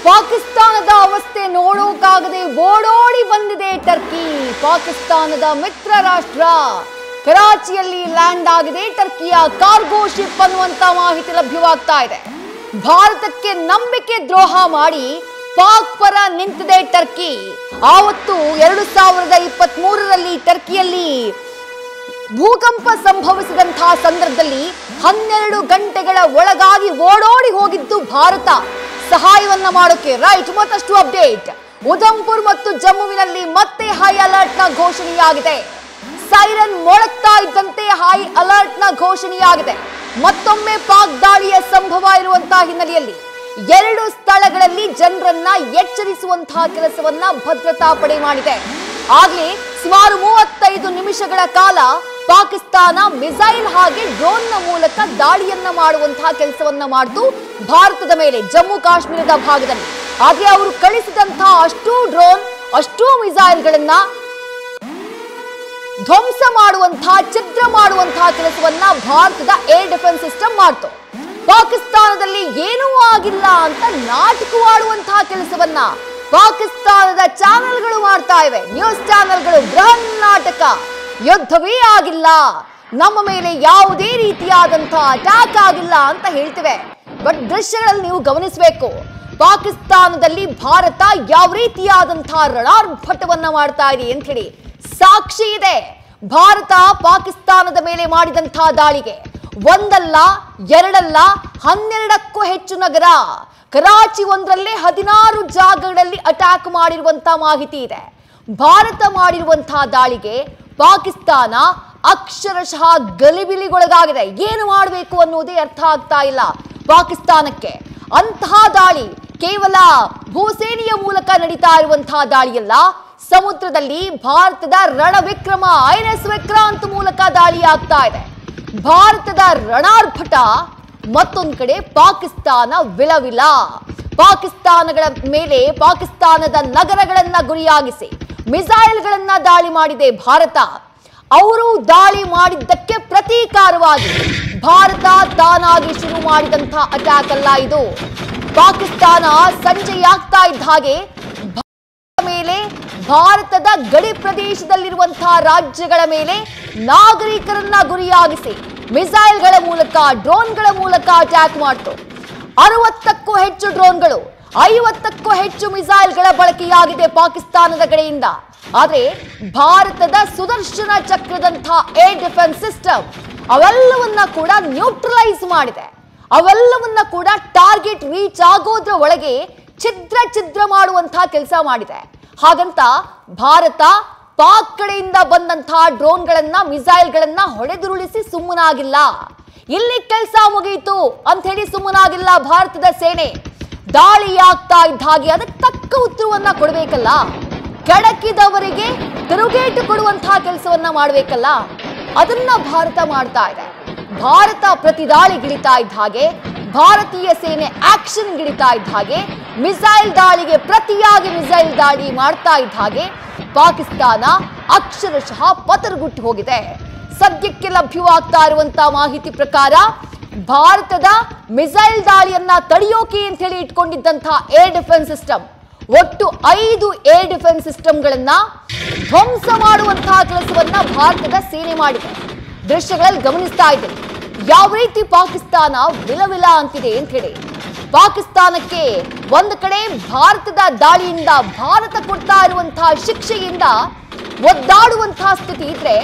ಪಾಕಿಸ್ತಾನದ ಅವಸ್ಥೆ ನೋಡೋಕಾಗದೆ ಓಡೋಡಿ ಬಂದಿದೆ ಟರ್ಕಿ. ಪಾಕಿಸ್ತಾನದ ಮಿತ್ರ ರಾಷ್ಟ್ರ ಕರಾಚಿಯಲ್ಲಿ ಲ್ಯಾಂಡ್ ಆಗಿದೆ ಟರ್ಕಿಯ ಕಾರ್ಗೋ ಶಿಪ್ ಅನ್ನುವಂತ ಮಾಹಿತಿ ಲಭ್ಯವಾಗ್ತಾ ಇದೆ. ಭಾರತಕ್ಕೆ ನಂಬಿಕೆ ದ್ರೋಹ ಮಾಡಿ ಪಾಕ್ ಪರ ನಿಂತಿದೆ ಟರ್ಕಿ. ಆವತ್ತು 2023ರಲ್ಲಿ ಟರ್ಕಿಯಲ್ಲಿ ಭೂಕಂಪ ಸಂಭವಿಸಿದಂತಹ ಸಂದರ್ಭದಲ್ಲಿ 12 ಗಂಟೆಗಳ ಒಳಗಾಗಿ ಓಡೋಡಿ ಹೋಗಿದ್ದು ಭಾರತ ಸಹಾಯವನ್ನ ಮಾಡೋಕೆ. ರೈಟ್, ಮತ್ತಷ್ಟು ಅಪ್ಡೇಟ್. ಉಧಂಪುರ್ ಮತ್ತು ಜಮ್ಮುವಿನಲ್ಲಿ ಮತ್ತೆ ಹೈ ಅಲರ್ಟ್ ನ ಘೋಷಣೆಯಾಗಿದೆ. ಸೈರನ್ ಮೊಳಗ್ತಾ ಇದ್ದಂತೆ ಹೈ ಅಲರ್ಟ್ ನ ಘೋಷಣೆಯಾಗಿದೆ. ಮತ್ತೊಮ್ಮೆ ಪಾಕ್ ದಾಳಿಯ ಸಂಭವ ಇರುವಂತಹ ಹಿನ್ನೆಲೆಯಲ್ಲಿ 2 ಸ್ಥಳಗಳಲ್ಲಿ ಜನರನ್ನ ಎಚ್ಚರಿಸುವಂತಹ ಕೆಲಸವನ್ನ ಭದ್ರತಾ ಪಡೆ ಮಾಡಿದೆ. ಆಗಲೇ ಸುಮಾರು 35 ನಿಮಿಷಗಳ ಕಾಲ ಪಾಕಿಸ್ತಾನ ಮಿಸೈಲ್ ಹಾಗೆ ಡ್ರೋನ್ನ ಮೂಲಕ ದಾಳಿಯನ್ನ ಮಾಡುವಂತಹ ಕೆಲಸವನ್ನ ಮಾಡಿತು ಭಾರತದ ಮೇಲೆ ಜಮ್ಮು ಕಾಶ್ಮೀರದ ಭಾಗದಲ್ಲಿ. ಆದ್ರೆ ಅವರು ಕಳಿಸಿದಂತಹ ಅಷ್ಟೂ ಡ್ರೋನ್, ಅಷ್ಟೂ ಮಿಸೈಲ್ಗಳನ್ನ ಧ್ವಂಸ ಮಾಡುವಂತಹ, ಛಿದ್ರ ಮಾಡುವಂತಹ ಕೆಲಸವನ್ನ ಭಾರತದ ಏರ್ ಡಿಫೆನ್ಸ್ ಸಿಸ್ಟಮ್ ಮಾಡ್ತು. ಪಾಕಿಸ್ತಾನದಲ್ಲಿ ಏನೂ ಆಗಿಲ್ಲ ಅಂತ ನಾಟಕವಾಡುವಂತಹ ಕೆಲಸವನ್ನ ಪಾಕಿಸ್ತಾನದ ಚಾನೆಲ್ಗಳು ಮಾಡ್ತಾ ಇವೆ. ನ್ಯೂಸ್ ಚಾನೆಲ್ಗಳು ಬೃಹನ್ ನಾಟಕ, ಯುದ್ಧವೇ ಆಗಿಲ್ಲ, ನಮ್ಮ ಮೇಲೆ ಯಾವುದೇ ರೀತಿಯಾದಂತಹ ಅಟ್ಯಾಕ್ ಆಗಿಲ್ಲ ಅಂತ ಹೇಳ್ತಿವೆ. ಬಟ್ ದೃಶ್ಯಗಳಲ್ಲಿ ನೀವು ಗಮನಿಸಬೇಕು, ಪಾಕಿಸ್ತಾನದಲ್ಲಿ ಭಾರತ ಯಾವ ರೀತಿಯಾದಂತಹ ರಣಾರ್ಭಟವನ್ನ ಮಾಡ್ತಾ ಇದೆ ಅಂತ ಹೇಳಿ ಸಾಕ್ಷಿ ಇದೆ. ಭಾರತ ಪಾಕಿಸ್ತಾನದ ಮೇಲೆ ಮಾಡಿದಂತಹ ದಾಳಿಗೆ ಒಂದಲ್ಲ ಎರಡಲ್ಲ 12ಕ್ಕೂ ಹೆಚ್ಚು ನಗರ, ಕರಾಚಿ ಒಂದರಲ್ಲೇ 16 ಜಾಗಗಳಲ್ಲಿ ಅಟ್ಯಾಕ್ ಮಾಡಿರುವಂತಹ ಮಾಹಿತಿ ಇದೆ. ಭಾರತ ಮಾಡಿರುವಂತಹ ದಾಳಿಗೆ ಪಾಕಿಸ್ತಾನ ಅಕ್ಷರಶಃ ಗಲಿಬಿಲಿಗೊಳಗಾಗಿದೆ. ಏನು ಮಾಡಬೇಕು ಅನ್ನೋದೇ ಅರ್ಥ ಆಗ್ತಾ ಇಲ್ಲ ಪಾಕಿಸ್ತಾನಕ್ಕೆ. ಅಂತಹ ದಾಳಿ ಕೇವಲ ಭೂಸೇನೆಯ ಮೂಲಕ ನಡೀತಾ ಇರುವಂತಹ ದಾಳಿಯಲ್ಲ, ಸಮುದ್ರದಲ್ಲಿ ಭಾರತದ ರಣವಿಕ್ರಮ INS ವಿಕ್ರಾಂತ್ ಮೂಲಕ ದಾಳಿ ಆಗ್ತಾ ಇದೆ. ಭಾರತದ ರಣಾರ್ಭಟ ಮತ್ತೊಂದು ಕಡೆ ಪಾಕಿಸ್ತಾನ ವಿಲವಿಲ. ಪಾಕಿಸ್ತಾನಗಳ ಮೇಲೆ, ಪಾಕಿಸ್ತಾನದ ನಗರಗಳನ್ನ ಗುರಿಯಾಗಿಸಿ ಮಿಸೈಲ್ಗಳನ್ನ ದಾಳಿ ಮಾಡಿದೆ ಭಾರತ. ಅವರು ದಾಳಿ ಮಾಡಿದ್ದಕ್ಕೆ ಪ್ರತೀಕಾರವಾಗಿ ಭಾರತ ತಾನಾಗಿ ಶುರು ಮಾಡಿದಂತಹ ಅಟ್ಯಾಕ್ ಅಲ್ಲ ಇದು. ಪಾಕಿಸ್ತಾನ ಸಂಜೆಯಾಗ್ತಾ ಇದ್ದ ಹಾಗೆ ಮೇಲೆ ಭಾರತದ ಗಡಿ ಪ್ರದೇಶದಲ್ಲಿರುವಂತಹ ರಾಜ್ಯಗಳ ಮೇಲೆ ನಾಗರಿಕರನ್ನ ಗುರಿಯಾಗಿಸಿ ಮಿಸೈಲ್ಗಳ ಮೂಲಕ, ಡ್ರೋನ್ಗಳ ಮೂಲಕ ಅಟ್ಯಾಕ್ ಮಾಡಿತು. 60ಕ್ಕೂ ಹೆಚ್ಚು ಡ್ರೋನ್ಗಳು, 50ಕ್ಕೂ ಹೆಚ್ಚು ಮಿಸೈಲ್ಗಳ ಬಳಕೆಯಾಗಿದೆ ಪಾಕಿಸ್ತಾನದ ಕಡೆಯಿಂದ. ಆದರೆ ಭಾರತದ ಸುದರ್ಶನ ಚಕ್ರದಂತಹ ಏರ್ ಡಿಫೆನ್ಸ್ ಸಿಸ್ಟಮ್ ಅವೆಲ್ಲವನ್ನ ಕೂಡ ನ್ಯೂಟ್ರಲೈಸ್ ಮಾಡಿದೆ. ಅವೆಲ್ಲವನ್ನ ಕೂಡ ಟಾರ್ಗೆಟ್ ರೀಚ್ ಆಗೋದ್ರ ಒಳಗೆ ಛಿದ್ರ ಮಾಡುವಂತಹ ಕೆಲಸ ಮಾಡಿದೆ. ಹಾಗಂತ ಭಾರತ ಪಾಕ್ ಕಡೆಯಿಂದ ಬಂದಂತಹ ಡ್ರೋನ್ಗಳನ್ನ, ಮಿಸೈಲ್ಗಳನ್ನ ಹೊಡೆದುರುಳಿಸಿ ಸುಮ್ಮನಾಗಿಲ್ಲ. ಇಲ್ಲಿ ಕೆಲಸ ಮುಗಿಯಿತು ಅಂತ ಹೇಳಿ ಸುಮ್ಮನಾಗಿಲ್ಲ ಭಾರತದ ಸೇನೆ. ದಾಳಿಯಾಗ್ತಾ ಇದ್ದ ಹಾಗೆ ಅದಕ್ಕೆ ತಕ್ಕ ಉತ್ತರವನ್ನ ಕೊಡಬೇಕಲ್ಲ, ಕೆಡಕಿದವರಿಗೆ ತಿರುಗೇಟು ಕೊಡುವಂತಹ ಕೆಲಸವನ್ನ ಮಾಡಬೇಕಲ್ಲ, ಅದನ್ನ ಭಾರತ ಮಾಡ್ತಾ ಇದೆ. ಭಾರತ ಪ್ರತಿ ದಾಳಿಗಿಳಿತಾ ಇದ್ದ ಹಾಗೆ, ಭಾರತೀಯ ಸೇನೆ ಆಕ್ಷನ್ ಗಿಳಿತಾ ಇದ್ದ ಹಾಗೆ, ಮಿಸೈಲ್ ದಾಳಿಗೆ ಪ್ರತಿಯಾಗಿ ಮಿಸೈಲ್ ದಾಳಿ ಮಾಡ್ತಾ ಇದ್ದ ಹಾಗೆ ಪಾಕಿಸ್ತಾನ ಅಕ್ಷರಶಃ ಪತರಗುಟ್ಟು ಹೋಗಿದೆ. ಸದ್ಯಕ್ಕೆ ಲಭ್ಯವಾಗ್ತಾ ಇರುವಂತಹ ಮಾಹಿತಿ ಪ್ರಕಾರ ಭಾರತದ ಮಿಸೈಲ್ ದಾಳಿಯನ್ನ ತಡೆಯೋಕೆ ಅಂತ ಹೇಳಿ ಇಟ್ಕೊಂಡಿದ್ದಂತಹ ಏರ್ ಡಿಫೆನ್ಸ್ ಸಿಸ್ಟಮ್, ಒಟ್ಟು 5 ಏರ್ ಡಿಫೆನ್ಸ್ ಸಿಸ್ಟಮ್ಗಳನ್ನ ಧ್ವಂಸ ಮಾಡುವಂತಹ ಕೆಲಸವನ್ನ ಭಾರತದ ಸೇನೆ ಮಾಡಿದೆ. ದೃಶ್ಯಗಳಲ್ಲಿ ಗಮನಿಸ್ತಾ ಇದ್ದೀವಿ ಯಾವ ರೀತಿ ಪಾಕಿಸ್ತಾನ ವಿಲವಿಲ ಅಂತಿದೆ ಅಂತ ಹೇಳಿ. ಪಾಕಿಸ್ತಾನಕ್ಕೆ ಒಂದು ಕಡೆ ಭಾರತದ ದಾಳಿಯಿಂದ, ಭಾರತ ಕೊಡ್ತಾ ಇರುವಂತಹ ಶಿಕ್ಷೆಯಿಂದ ಒದ್ದಾಡುವಂತಹ ಸ್ಥಿತಿ ಇದ್ರೆ,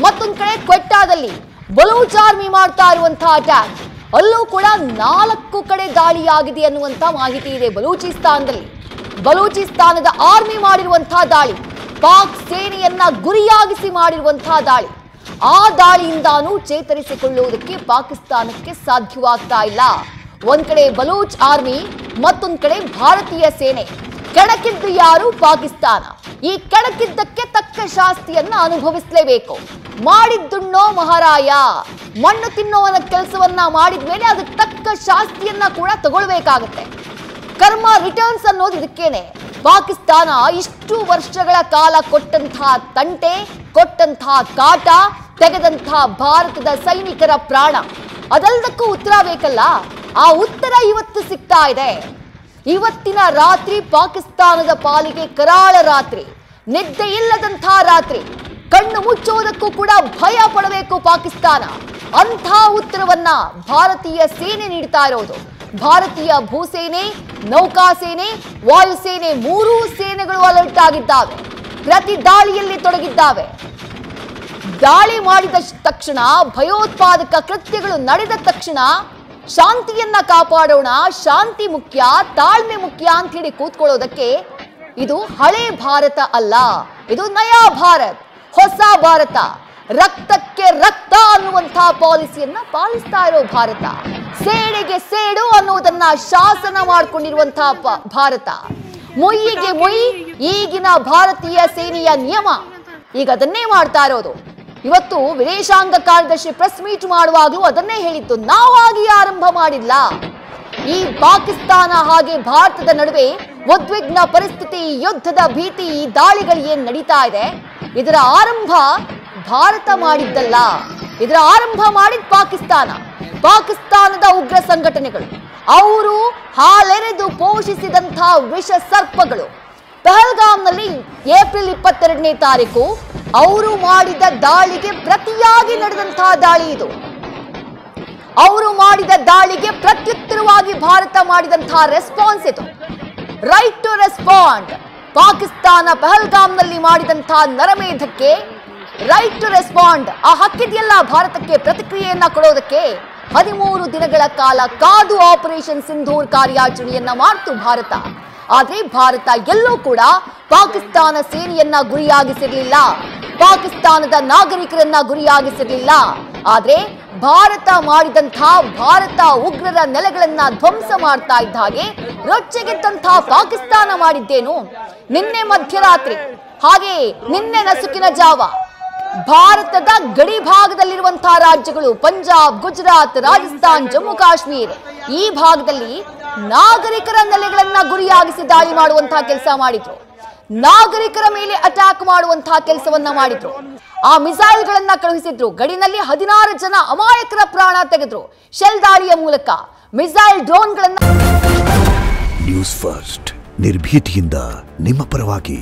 ಮತ್ತೊಂದು ಕಡೆ ಕ್ವೆಟ್ಟಾದಲ್ಲಿ ಬಲೂಚ್ ಆರ್ಮಿ ಮಾಡ್ತಾ ಇರುವಂತಹ ಅಟ್ಯಾಕ್, ಅಲ್ಲೂ ಕೂಡ 4 ಕಡೆ ದಾಳಿಯಾಗಿದೆ ಅನ್ನುವಂತಹ ಮಾಹಿತಿ ಇದೆ. ಬಲೂಚಿಸ್ತಾನದ ಆರ್ಮಿ ಮಾಡಿರುವಂತಹ ದಾಳಿ, ಪಾಕ್ ಸೇನೆಯನ್ನ ಗುರಿಯಾಗಿಸಿ ಮಾಡಿರುವಂತಹ ದಾಳಿ, ಆ ದಾಳಿಯಿಂದಾನೂ ಚೇತರಿಸಿಕೊಳ್ಳುವುದಕ್ಕೆ ಪಾಕಿಸ್ತಾನಕ್ಕೆ ಸಾಧ್ಯವಾಗ್ತಾ ಇಲ್ಲ. ಒಂದ್ ಕಡೆ ಬಲೂಚ್ ಆರ್ಮಿ, ಮತ್ತೊಂದ್ ಕಡೆ ಭಾರತೀಯ ಸೇನೆ. ಕೆಣಕಿದ್ದು ಯಾರು? ಪಾಕಿಸ್ತಾನ. ಈ ಕೆಣಕಿದ್ದಕ್ಕೆ ತಕ್ಕ ಶಾಸ್ತಿಯನ್ನ ಅನುಭವಿಸಲೇಬೇಕು. ಮಾಡಿದ್ದುಣ್ಣೋ ಮಹಾರಾಯ, ಮಣ್ಣು ತಿನ್ನೋವನ ಕೆಲಸವನ್ನ ಮಾಡಿದ್ಮೇಲೆ ಅದಕ್ಕೆ ತಕ್ಕ ಶಾಸ್ತಿಯನ್ನ ಕೂಡ ತಗೊಳ್ಬೇಕಾಗತ್ತೆ. ಕರ್ಮ ರಿಟರ್ನ್ಸ್ ಅನ್ನೋದು ಇದಕ್ಕೇನೆ. ಪಾಕಿಸ್ತಾನ ಇಷ್ಟು ವರ್ಷಗಳ ಕಾಲ ಕೊಟ್ಟಂತಹ ತಂಟೆ, ಕೊಟ್ಟಂತಹ ಕಾಟ, ತೆಗೆದಂತಹ ಭಾರತದ ಸೈನಿಕರ ಪ್ರಾಣ, ಅದೆಲ್ಲದಕ್ಕೂ ಉತ್ತರ ಬೇಕಲ್ಲ. ಆ ಉತ್ತರ ಇವತ್ತು ಸಿಗ್ತಾ ಇದೆ. ಇವತ್ತಿನ ರಾತ್ರಿ ಪಾಕಿಸ್ತಾನದ ಪಾಲಿಗೆ ಕರಾಳ ರಾತ್ರಿ, ನಿದ್ದೆ ಇಲ್ಲದಂಥ ರಾತ್ರಿ, ಕಣ್ಣು ಮುಚ್ಚೋದಕ್ಕೂ ಕೂಡ ಭಯ ಪಡಬೇಕು ಪಾಕಿಸ್ತಾನ. ಅಂಥ ಉತ್ತರವನ್ನ ಭಾರತೀಯ ಸೇನೆ ನೀಡ್ತಾ ಇರೋದು. ಭಾರತೀಯ ಭೂಸೇನೆ, ನೌಕಾಸೇನೆ, ವಾಯುಸೇನೆ ಮೂರೂ ಸೇನೆಗಳು ಅಲರ್ಟ್ ಆಗಿದ್ದಾವೆ, ಪ್ರತಿ ದಾಳಿಯಲ್ಲಿ ತೊಡಗಿದ್ದಾವೆ. ದಾಳಿ ಮಾಡಿದ ತಕ್ಷಣ, ಭಯೋತ್ಪಾದಕ ಕೃತ್ಯಗಳು ನಡೆದ ತಕ್ಷಣ ಶಾಂತಿಯನ್ನ ಕಾಪಾಡೋಣ, ಶಾಂತಿ ಮುಖ್ಯ, ತಾಳ್ಮೆ ಮುಖ್ಯ ಅಂತ ಹೇಳಿ ಕೂತ್ಕೊಳ್ಳೋದಕ್ಕೆ ಇದು ಹಳೆ ಭಾರತ ಅಲ್ಲ, ಇದು ನಯಾ ಭಾರತ್, ಹೊಸ ಭಾರತ. ರಕ್ತಕ್ಕೆ ರಕ್ತ ಅನ್ನುವಂಥ ಪಾಲಿಸಿಯನ್ನ ಪಾಲಿಸ್ತಾ ಇರೋ ಭಾರತ, ಸೇಡಿಗೆ ಸೇಡು ಅನ್ನೋದನ್ನ ಶಾಸನ ಮಾಡಿಕೊಂಡಿರುವಂತಹ ಭಾರತ. ಮೊಯ್ಯಿಗೆ ಮೊಯ್ ಈಗಿನ ಭಾರತೀಯ ಸೇನೆಯ ನಿಯಮ, ಈಗ ಅದನ್ನೇ ಮಾಡ್ತಾ ಇರೋದು. ಇವತ್ತು ವಿದೇಶಾಂಗ ಕಾರ್ಯದರ್ಶಿ ಪ್ರೆಸ್ ಮೀಟ್ ಮಾಡುವಾಗಲೂ ಅದನ್ನೇ ಹೇಳಿದ್ದು, ನಾವಾಗಿ ಆರಂಭ ಮಾಡಿಲ್ಲ. ಈ ಪಾಕಿಸ್ತಾನ ಹಾಗೆ ಭಾರತದ ನಡುವೆ ಉದ್ವಿಗ್ನ ಪರಿಸ್ಥಿತಿ, ಯುದ್ಧದ ಭೀತಿ, ಈ ದಾಳಿಗಳು ಏನ್ ನಡೀತಾ ಇದೆ, ಇದರ ಆರಂಭ ಭಾರತ ಮಾಡಿದ್ದಲ್ಲ, ಇದರ ಆರಂಭ ಮಾಡಿದ ಪಾಕಿಸ್ತಾನ. ಪಾಕಿಸ್ತಾನದ ಉಗ್ರ ಸಂಘಟನೆಗಳು, ಅವರು ಹಾಲೆರೆದು ಪೋಷಿಸಿದಂಥ ವಿಷ ಸರ್ಪಗಳು. ಪಹಲ್ಗಾಮ್ನಲ್ಲಿ ಏಪ್ರಿಲ್ 22ನೇ ತಾರೀಕು ಅವರು ಮಾಡಿದ ದಾಳಿಗೆ ಪ್ರತಿಯಾಗಿ ನಡೆದಂತಹ ದಾಳಿ ಇದು. ಅವರು ಮಾಡಿದ ದಾಳಿಗೆ ಪ್ರತ್ಯುತ್ತರವಾಗಿ ಭಾರತ ಮಾಡಿದಂತಹ ರೆಸ್ಪಾನ್ಸ್ ಇದು. Right to respond. ಪಾಕಿಸ್ತಾನ ಪಹಲ್ಗಾಮ್ನಲ್ಲಿ ಮಾಡಿದಂತಹ ನರಮೇಧಕ್ಕೆ ರೈಟ್ ಟು ರೆಸ್ಪಾಂಡ್, ಆ ಹಕ್ಕಿದೆಯಲ್ಲ ಭಾರತಕ್ಕೆ ಪ್ರತಿಕ್ರಿಯೆಯನ್ನ ಕೊಡೋದಕ್ಕೆ. 13 ದಿನಗಳ ಕಾಲ ಕಾದು ಆಪರೇಷನ್ ಸಿಂಧೂರ್ ಕಾರ್ಯಾಚರಣೆಯನ್ನ ಮಾಡಿತು ಭಾರತ. ಆದ್ರೆ ಭಾರತ ಎಲ್ಲೂ ಕೂಡ ಪಾಕಿಸ್ತಾನ ಸೇನೆಯನ್ನ ಗುರಿಯಾಗಿಸಿರಲಿಲ್ಲ, ಪಾಕಿಸ್ತಾನದ ನಾಗರಿಕರನ್ನ ಗುರಿಯಾಗಿಸಿರಲಿಲ್ಲ. ಆದ್ರೆ ಭಾರತ ಭಾರತ ಉಗ್ರರ ನೆಲೆಗಳನ್ನ ಧ್ವಂಸ ಮಾಡ್ತಾ ಇದ್ದ ಹಾಗೆ ರೊಚ್ಚೆಗೆದ್ದಂತಹ ಪಾಕಿಸ್ತಾನ ಮಾಡಿದ್ದೇನು? ನಿನ್ನೆ ಮಧ್ಯರಾತ್ರಿ, ಹಾಗೆ ನಿನ್ನೆ ನಸುಕಿನ ಜಾವ ಭಾರತದ ಗಡಿ ಭಾಗದಲ್ಲಿರುವಂತಹ ರಾಜ್ಯಗಳು ಪಂಜಾಬ್, ಗುಜರಾತ್, ರಾಜಸ್ಥಾನ್, ಜಮ್ಮು ಕಾಶ್ಮೀರ್, ಈ ಭಾಗದಲ್ಲಿ ನಾಗರಿಕರ ನೆಲೆಗಳನ್ನ ಗುರಿಯಾಗಿಸಿ ದಾಳಿ ಮಾಡುವಂತಹ ಕೆಲಸ ಮಾಡಿದ್ರು, ನಾಗರಿಕರ ಮೇಲೆ ಅಟ್ಯಾಕ್ ಮಾಡುವಂತಹ ಕೆಲಸವನ್ನ ಮಾಡಿದ್ರು. ಆ ಮಿಸೈಲ್ಗಳನ್ನ ಕಳುಹಿಸಿದ್ರು. ಗಡಿನಲ್ಲಿ 16 ಜನ ಅಮಾಯಕರ ಪ್ರಾಣ ತೆಗೆದ್ರು ಶೆಲ್ ದಾಳಿಯ ಮೂಲಕ. ಮಿಸೈಲ್ ಡ್ರೋನ್ಗಳನ್ನ. ನ್ಯೂಸ್ ಫಸ್ಟ್, ನಿರ್ಭೀತಿಯಿಂದ ನಿಮ್ಮ ಪರವಾಗಿ.